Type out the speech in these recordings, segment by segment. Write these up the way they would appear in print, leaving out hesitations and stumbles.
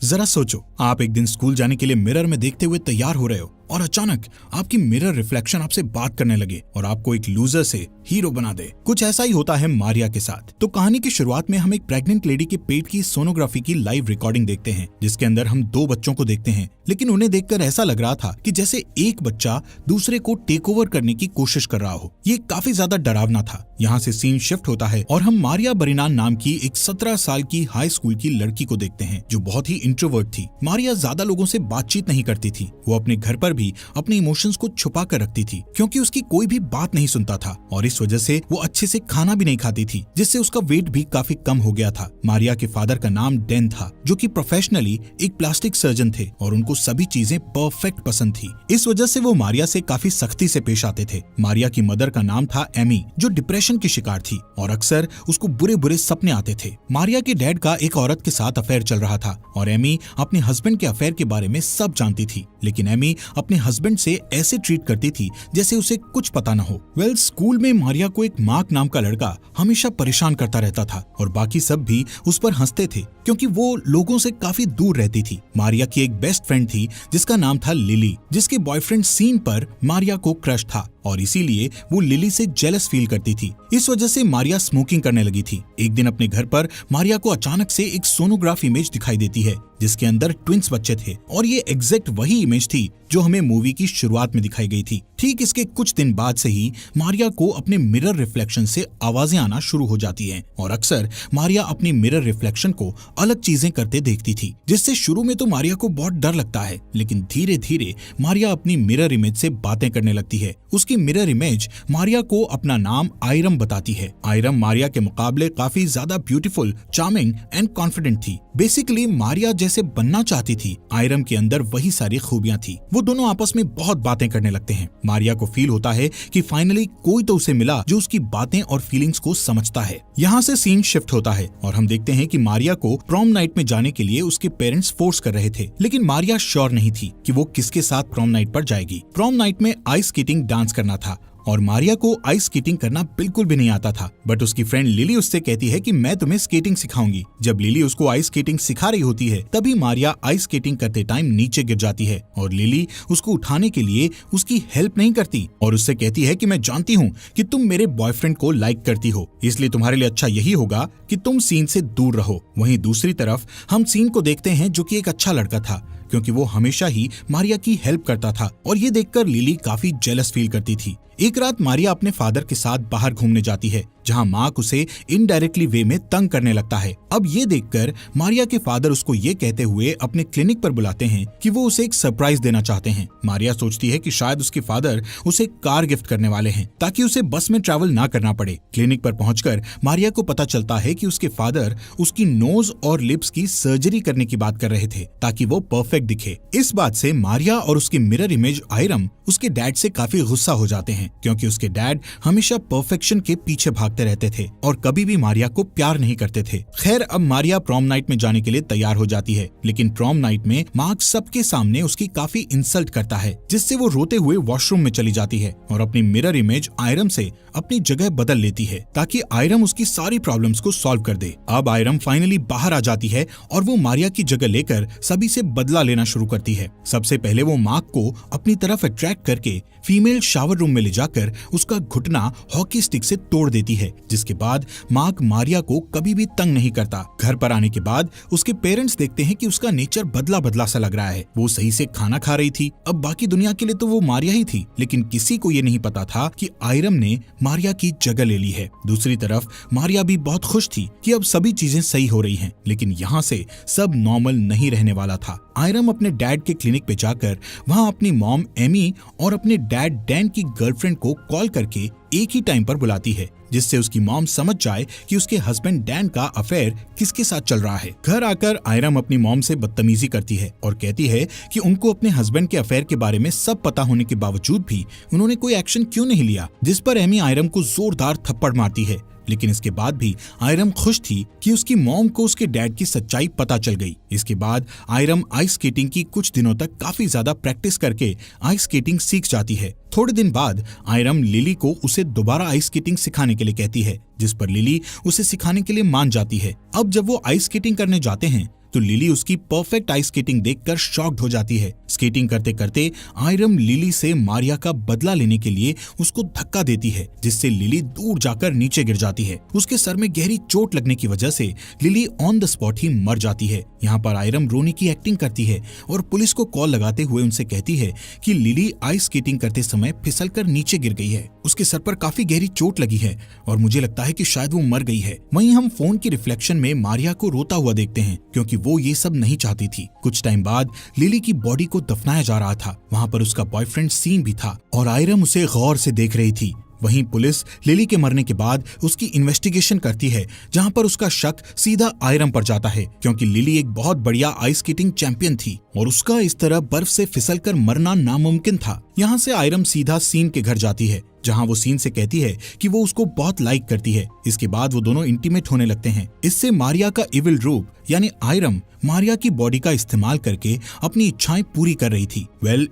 जरा सोचो, आप एक दिन स्कूल जाने के लिए मिरर में देखते हुए तैयार हो रहे हो और अचानक आपकी मिरर रिफ्लेक्शन आपसे बात करने लगे और आपको एक लूजर से हीरो बना दे। कुछ ऐसा ही होता है मारिया के साथ। तो कहानी की शुरुआत में हम एक प्रेग्नेंट लेडी के पेट की सोनोग्राफी की लाइव रिकॉर्डिंग देखते हैं, जिसके अंदर हम 2 बच्चों को देखते हैं, लेकिन उन्हें देखकर ऐसा लग रहा था कि जैसे एक बच्चा दूसरे को टेक ओवर करने की कोशिश कर रहा हो। ये काफी ज्यादा डरावना था। यहाँ से सीन शिफ्ट होता है और हम मारिया बरिनान नाम की एक 17 साल की हाई स्कूल की लड़की को देखते हैं, जो बहुत ही इंट्रोवर्ट थी। मारिया ज्यादा लोगों से बातचीत नहीं करती थी। वो अपने घर पर भी अपने इमोशंस को छुपा कर रखती थी, क्योंकि उसकी कोई भी बात नहीं सुनता था और इस वजह से वो अच्छे से खाना भी नहीं खाती थी, जिससे उसका वेट भी काफी कम हो गया था। मारिया के फादर का नाम डैन था, जो कि प्रोफेशनली एक प्लास्टिक सर्जन थे और उनको सभी चीजें परफेक्ट पसंद थी। इस वजह से वो मारिया से काफी सख्ती से पेश आते थे। मारिया की मदर का नाम था एमी, जो डिप्रेशन की शिकार थी और अक्सर उसको बुरे बुरे सपने आते थे। मारिया के डैड का एक औरत के साथ अफेयर चल रहा था और एमी अपने हस्बैंड के अफेयर के बारे में सब जानती थी, लेकिन एमी अपने हस्बैंड से ऐसे ट्रीट करती थी जैसे उसे कुछ पता न हो। स्कूल में मारिया को एक मार्क नाम का लड़का हमेशा परेशान करता रहता था और बाकी सब भी उस पर हंसते थे, क्योंकि वो लोगों से काफी दूर रहती थी। मारिया की एक बेस्ट फ्रेंड थी जिसका नाम था लिली, जिसके बॉयफ्रेंड सीन पर मारिया को क्रश था और इसीलिए वो लिली से जेलस फील करती थी। इस वजह से मारिया स्मोकिंग करने लगी थी। एक दिन अपने घर पर मारिया को अचानक से एक सोनोग्राफ इमेज दिखाई देती है, जिसके अंदर ट्विंस बच्चे थे और ये एग्जैक्ट वही इमेज थी जो हमें मूवी की शुरुआत में दिखाई गई थी। ठीक इसके कुछ दिन बाद से ही मारिया को अपने मिरर रिफ्लेक्शन से आवाजें आना शुरू हो जाती हैं और अक्सर मारिया अपनी मिरर रिफ्लेक्शन को अलग चीजें करते देखती थी, जिससे शुरू में तो मारिया को बहुत डर लगता है, लेकिन धीरे धीरे मारिया अपनी मिरर इमेज से बातें करने लगती है। उसकी मिरर इमेज मारिया को अपना नाम आयरम बताती है। आयरम मारिया के मुकाबले काफी ज्यादा ब्यूटीफुल, चार्मिंग एंड कॉन्फिडेंट थी। बेसिकली मारिया जैसे बनना चाहती थी, आयरम के अंदर वही सारी खूबियां थी। वो दोनों आपस में बहुत बातें करने लगते हैं। मारिया को फील होता है कि फाइनली कोई तो उसे मिला जो उसकी बातें और फीलिंग्स को समझता है। यहाँ से सीन शिफ्ट होता है और हम देखते हैं कि मारिया को प्रॉम नाइट में जाने के लिए उसके पेरेंट्स फोर्स कर रहे थे, लेकिन मारिया श्योर नहीं थी कि वो किसके साथ प्रॉम नाइट पर जाएगी। प्रॉम नाइट में आइस स्केटिंग डांस करना था और मारिया को आइस स्केटिंग करना बिल्कुल भी नहीं आता था, बट उसकी फ्रेंड लिली उससे कहती है कि मैं तुम्हें स्केटिंग सिखाऊंगी। जब लिली उसको आइस स्केटिंग सिखा रही होती है, तभी मारिया आइस स्केटिंग करते टाइम नीचे गिर जाती है और लिली उसको उठाने के लिए उसकी हेल्प नहीं करती और उससे कहती है कि मैं जानती हूँ कि तुम मेरे बॉयफ्रेंड को लाइक करती हो, इसलिए तुम्हारे लिए अच्छा यही होगा कि तुम सीन से दूर रहो। वहीं दूसरी तरफ हम सीन को देखते हैं, जो कि एक अच्छा लड़का था, क्योंकि वो हमेशा ही मारिया की हेल्प करता था और ये देखकर लिली काफी जेलस फील करती थी। एक रात मारिया अपने फादर के साथ बाहर घूमने जाती है, जहां मार्क उसे इनडायरेक्टली वे में तंग करने लगता है। अब ये देखकर मारिया के फादर उसको ये कहते हुए अपने क्लिनिक पर बुलाते हैं कि वो उसे एक सरप्राइज देना चाहते हैं। मारिया सोचती है कि शायद उसके फादर उसे कार गिफ्ट करने वाले हैं, ताकि उसे बस में ट्रैवल ना करना पड़े। क्लिनिक पर पहुंचकर मारिया को पता चलता है कि उसके फादर उसकी नोज और लिप्स की सर्जरी करने की बात कर रहे थे, ताकि वो परफेक्ट दिखे। इस बात से मारिया और उसकी मिरर इमेज आयरम उसके डैड से काफी गुस्सा हो जाते हैं, क्योंकि उसके डैड हमेशा परफेक्शन के पीछे भागते रहते थे और कभी भी मारिया को प्यार नहीं करते थे। खैर, अब मारिया प्रॉम नाइट में जाने के लिए तैयार हो जाती है, लेकिन प्रॉम नाइट में मार्क सबके सामने उसकी काफी इंसल्ट करता है, जिससे वो रोते हुए वॉशरूम में चली जाती है और अपनी मिरर इमेज आयरम से अपनी जगह बदल लेती है, ताकि आयरम उसकी सारी प्रॉब्लम्स को सॉल्व कर दे। अब आयरम फाइनली बाहर आ जाती है और वो मारिया की जगह लेकर सभी से बदला लेना शुरू करती है। सबसे पहले वो मार्क को अपनी तरफ अट्रैक्ट करके फीमेल शावर रूम में ले जाकर उसका घुटना हॉकी स्टिक से तोड़ देती है, जिसके बाद मार्क मारिया को कभी भी तंग नहीं करता। घर पर आने के बाद उसके पेरेंट्स देखते हैं कि उसका नेचर बदला बदला सा लग रहा है। वो सही से खाना खा रही थी, अब बाकी दुनिया के लिए तो वो मारिया ही थी, लेकिन किसी को ये नहीं पता था कि आयरम ने मारिया की जगह ले ली है। दूसरी तरफ मारिया भी बहुत खुश थी कि अब सभी चीजें सही हो रही हैं, लेकिन यहाँ से सब नॉर्मल नहीं रहने वाला था। आयरम अपने डैड के क्लिनिक पे जाकर वहाँ अपनी मॉम एमी और अपने डैड डैन की गर्लफ्रेंड को कॉल करके एक ही टाइम पर बुलाती है, जिससे उसकी मॉम समझ जाए कि उसके हस्बैंड डैन का अफेयर किसके साथ चल रहा है। घर आकर आयरम अपनी मॉम से बदतमीजी करती है और कहती है कि उनको अपने हस्बैंड के अफेयर के बारे में सब पता होने के बावजूद भी उन्होंने कोई एक्शन क्यों नहीं लिया, जिस पर एमी आयरम को जोरदार थप्पड़ मारती है। लेकिन इसके बाद भी आयरम खुश थी कि उसकी मॉम को उसके डैड की सच्चाई पता चल गई। इसके बाद आयरम आइस स्केटिंग की कुछ दिनों तक काफी ज्यादा प्रैक्टिस करके आइस स्केटिंग सीख जाती है। थोड़े दिन बाद आयरम लिली को उसे दोबारा आइस स्केटिंग सिखाने के लिए कहती है, जिस पर लिली उसे सिखाने के लिए मान जाती है। अब जब वो आइस स्केटिंग करने जाते हैं तो लिली उसकी परफेक्ट आइस स्केटिंग देखकर शॉक्ड हो जाती है। स्केटिंग करते करते आयरम लिली से मारिया का बदला लेने के लिए उसको धक्का देती है, जिससे लिली दूर जाकर नीचे गिर जाती है। उसके सर में गहरी चोट लगने की वजह से लिली ऑन द स्पॉट ही मर जाती है। यहाँ पर आयरम रोने की एक्टिंग करती है और पुलिस को कॉल लगाते हुए उनसे कहती है कि लिली आइस स्केटिंग करते समय फिसलकर नीचे गिर गई है, उसके सर पर काफी गहरी चोट लगी है और मुझे लगता है कि शायद वो मर गई है। वहीं हम फोन की रिफ्लेक्शन में मारिया को रोता हुआ देखते हैं, क्योंकि वो ये सब नहीं चाहती थी। कुछ टाइम बाद लिली की बॉडी को दफनाया जा रहा था। वहाँ पर उसका बॉयफ्रेंड सीन भी था और आयरम उसे गौर से देख रही थी। वहीं पुलिस लिली के मरने के बाद उसकी इन्वेस्टिगेशन करती है, जहां पर उसका शक सीधा आयरम पर जाता है, क्योंकि लिली एक बहुत बढ़िया आइस स्केटिंग चैंपियन थी और उसका इस तरह बर्फ से फिसलकर मरना नामुमकिन था। यहाँ से आयरम सीधा सीन के घर जाती है, जहां वो सीन से कहती है कि वो उसको बहुत लाइक करती है। इसके बाद वो दोनों इंटीमेट होने लगते हैं। इससे मारिया का इविल रूप यानी आयरम मारिया की बॉडी का इस्तेमाल करके अपनी इच्छाएं पूरी कर रही थी।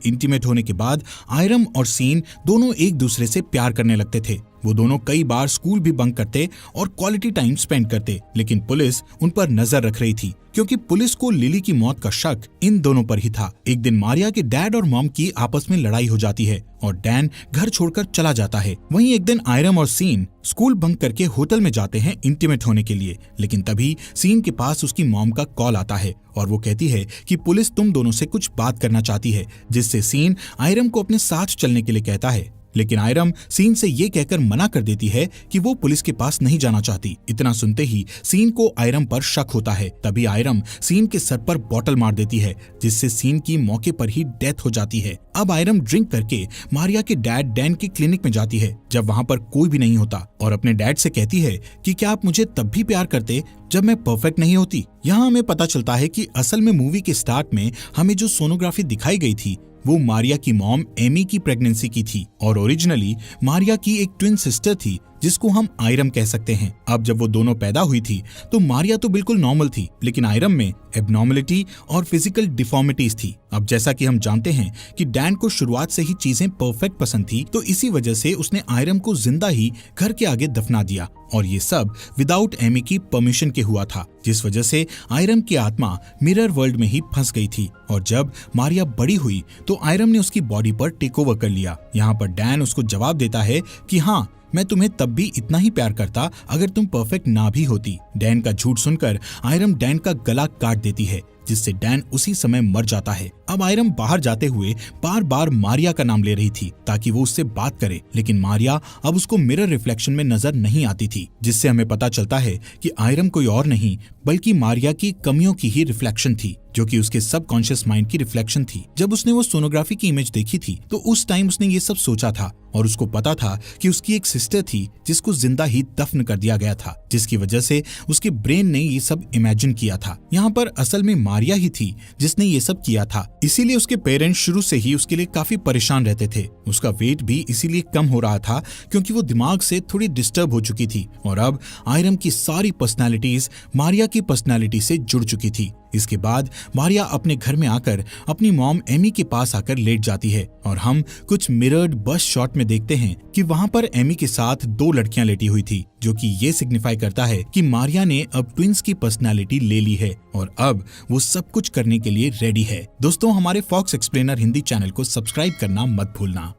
इंटीमेट होने के बाद आयरम और सीन दोनों एक दूसरे से प्यार करने लगते थे। वो दोनों कई बार स्कूल भी बंक करते और क्वालिटी टाइम स्पेंड करते, लेकिन पुलिस उन पर नजर रख रही थी, क्योंकि पुलिस को लिली की मौत का शक इन दोनों पर ही था। एक दिन मारिया के डैड और मॉम की आपस में लड़ाई हो जाती है और डैन घर छोड़कर चला जाता है। वहीं एक दिन आयरम और सीन स्कूल बंक करके होटल में जाते हैं इंटीमेट होने के लिए, लेकिन तभी सीन के पास उसकी मॉम का कॉल आता है और वो कहती है कि पुलिस तुम दोनों से कुछ बात करना चाहती है, जिससे सीन आयरम को अपने साथ चलने के लिए कहता है। लेकिन आयरम सीन से ये कहकर मना कर देती है कि वो पुलिस के पास नहीं जाना चाहती। इतना सुनते ही सीन को आयरम पर शक होता है। तभी आयरम सीन के सर पर बॉटल मार देती है, जिससे सीन की मौके पर ही डेथ हो जाती है। अब आयरम ड्रिंक करके मारिया के डैड डैन के क्लिनिक में जाती है, जब वहाँ पर कोई भी नहीं होता, और अपने डैड से कहती है कि क्या आप मुझे तब भी प्यार करते जब मैं परफेक्ट नहीं होती। यहाँ हमें पता चलता है कि असल में मूवी के स्टार्ट में हमें जो सोनोग्राफी दिखाई गई थी वो मारिया की मॉम एमी की प्रेगनेंसी की थी और ओरिजिनली मारिया की एक ट्विन सिस्टर थी, जिसको हम आयरम कह सकते हैं। अब जब वो दोनों पैदा हुई थी तो मारिया तो बिल्कुल नॉर्मल थी, लेकिन आयरम में एबनॉर्मलिटी और फिजिकल डिफॉर्मिटीज थी। अब जैसा कि हम जानते हैं कि डैन को शुरुआत से ही चीजें परफेक्ट पसंद थी, तो इसी वजह से उसने आयरम को जिंदा ही घर के आगे दफना दिया, और ये सब विदाउट एमी की परमिशन के हुआ था, जिस वजह से आयरम की आत्मा मिरर वर्ल्ड में ही फंस गई थी। और जब मारिया बड़ी हुई तो आयरम ने उसकी बॉडी पर टेक ओवर कर लिया। यहाँ पर डैन उसको जवाब देता है कि हाँ, मैं तुम्हें तब भी इतना ही प्यार करता अगर तुम परफेक्ट ना भी होती। डैन का झूठ सुनकर आयरम डैन का गला काट देती है, जिससे डैन उसी समय मर जाता है। अब आयरम बाहर जाते हुए बार बार मारिया का नाम ले रही थी ताकि वो उससे बात करे, लेकिन मारिया अब उसको मिरर रिफ्लेक्शन में नजर नहीं आती थी, जिससे हमें पता चलता है कि आयरम कोई और नहीं बल्कि मारिया की कमियों की ही रिफ्लेक्शन थी, जो कि उसके सबकॉन्शियस माइंड की रिफ्लेक्शन थी। जब उसने वो सोनोग्राफी की इमेज देखी थी तो उस टाइम उसने ये सब सोचा था और उसको पता था कि उसकी एक सिस्टर थी जिसको जिंदा ही दफन कर दिया गया था, जिसकी वजह से उसके ब्रेन ने ये सब इमेजिन किया था। यहाँ पर असल में मारिया ही थी जिसने ये सब किया था, इसीलिए उसके पेरेंट्स शुरू से ही उसके लिए काफी परेशान रहते थे। उसका वेट भी इसीलिए कम हो रहा था क्योंकि वो दिमाग से थोड़ी डिस्टर्ब हो चुकी थी और अब आयरम की सारी पर्सनालिटीज मारिया की पर्सनालिटी से जुड़ चुकी थी। इसके बाद मारिया अपने घर में आकर अपनी मॉम एमी के पास आकर लेट जाती है और हम कुछ मिरर्ड बस शॉट में देखते हैं कि वहाँ पर एमी के साथ 2 लड़कियां लेटी हुई थी, जो कि ये सिग्निफाई करता है कि मारिया ने अब ट्विंस की पर्सनालिटी ले ली है और अब वो सब कुछ करने के लिए रेडी है। दोस्तों, हमारे फॉक्स एक्सप्लेनर हिंदी चैनल को सब्सक्राइब करना मत भूलना।